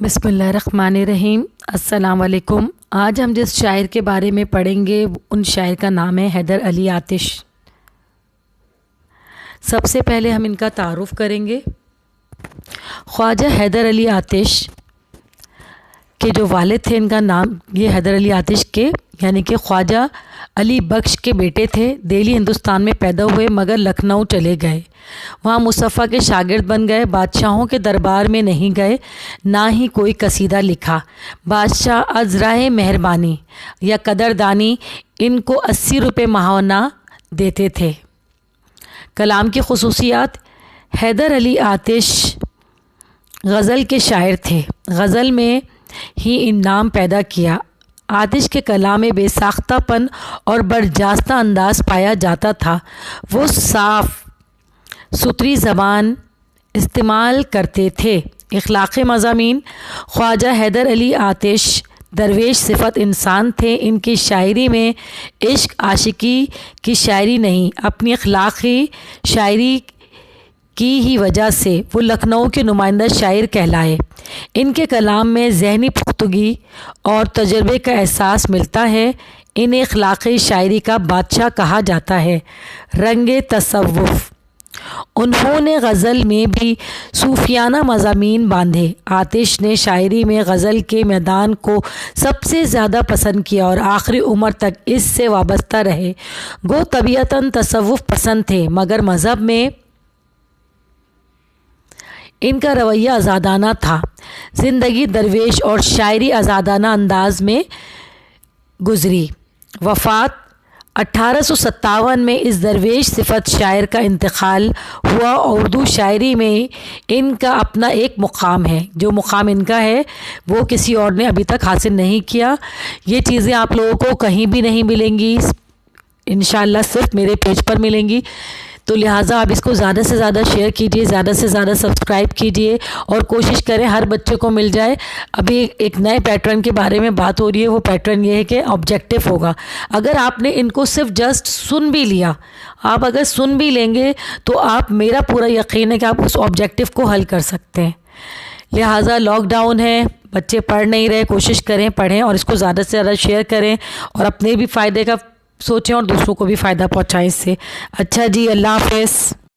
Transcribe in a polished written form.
बिस्मिल्लाहिर्रहमानिर्रहीम। अस्सलाम वालेकुम। आज हम जिस शायर के बारे में पढ़ेंगे उन शायर का नाम है हैदर अली आतिश। सबसे पहले हम इनका तारुफ़ करेंगे। ख्वाजा हैदर अली आतिश के जो वालिद थे, इनका नाम ये हैदर अली आतिश के यानी कि ख्वाजा अली बख्श के बेटे थे। दिल्ली हिंदुस्तान में पैदा हुए मगर लखनऊ चले गए। वहाँ मुस्तफ़ा के शागिर्द बन गए। बादशाहों के दरबार में नहीं गए, ना ही कोई कसीदा लिखा। बादशाह अज़राए मेहरबानी या कदरदानी इनको 80 रुपये माहाना देते थे। कलाम की खुसूसियात। हैदर अली आतिश गज़ल के शायर थे। गज़ल में ही इनाम पैदा किया। आतिश के कलाम में बेसाख्तापन और बर्जास्ता अंदाज़ पाया जाता था। वो साफ़ सुथरी ज़बान इस्तेमाल करते थे। इख़लाक़ी मज़ामीन। ख्वाजा हैदर अली आतिश दरवेश सिफ़त इंसान थे। इनकी शायरी में इश्क आशिकी की शायरी नहीं, अपनी इख़लाक़ी शायरी की ही वजह से वो लखनऊ के नुमाइंदा शायर कहलाए। इनके कलाम में ज़हनी पुख्तगी और तजर्बे का एहसास मिलता है। इन्हें इख़लाक़ी शायरी का बादशाह कहा जाता है। रंगे तसव्वुफ़। उन्होंने गज़ल में भी सूफियाना मज़ामीन बांधे। आतिश ने शायरी में गज़ल के मैदान को सबसे ज़्यादा पसंद किया और आखिरी उम्र तक इससे वाबस्ता रहे। गो तबीयतन तसव्वुफ़ पसंद थे मगर मज़हब में इनका रवैया आज़ादाना था। ज़िंदगी दरवेश और शायरी आज़ादाना अंदाज में गुज़री। वफ़ात 1857 में इस दरवेश सिफ़त शायर का इंतकाल हुआ। उर्दू शायरी में इनका अपना एक मुक़ाम है। जो मुक़ाम इनका है वो किसी और ने अभी तक हासिल नहीं किया। ये चीज़ें आप लोगों को कहीं भी नहीं मिलेंगी, इंशाअल्लाह सिर्फ मेरे पेज पर मिलेंगी। तो लिहाजा आप इसको ज़्यादा से ज़्यादा शेयर कीजिए, ज़्यादा से ज़्यादा सब्सक्राइब कीजिए और कोशिश करें हर बच्चे को मिल जाए। अभी एक नए पैटर्न के बारे में बात हो रही है। वो पैटर्न ये है कि ऑब्जेक्टिव होगा। अगर आपने इनको सिर्फ जस्ट सुन भी लिया, आप अगर सुन भी लेंगे तो आप, मेरा पूरा यकीन है कि आप उस ऑब्जेक्टिव को हल कर सकते हैं। लिहाजा लॉकडाउन है, बच्चे पढ़ नहीं रहे, कोशिश करें पढ़ें और इसको ज़्यादा से ज़्यादा शेयर करें और अपने भी फ़ायदे का सोचें और दूसरों को भी फ़ायदा पहुँचाएं इससे। अच्छा जी, अल्लाह हाफ़िज़।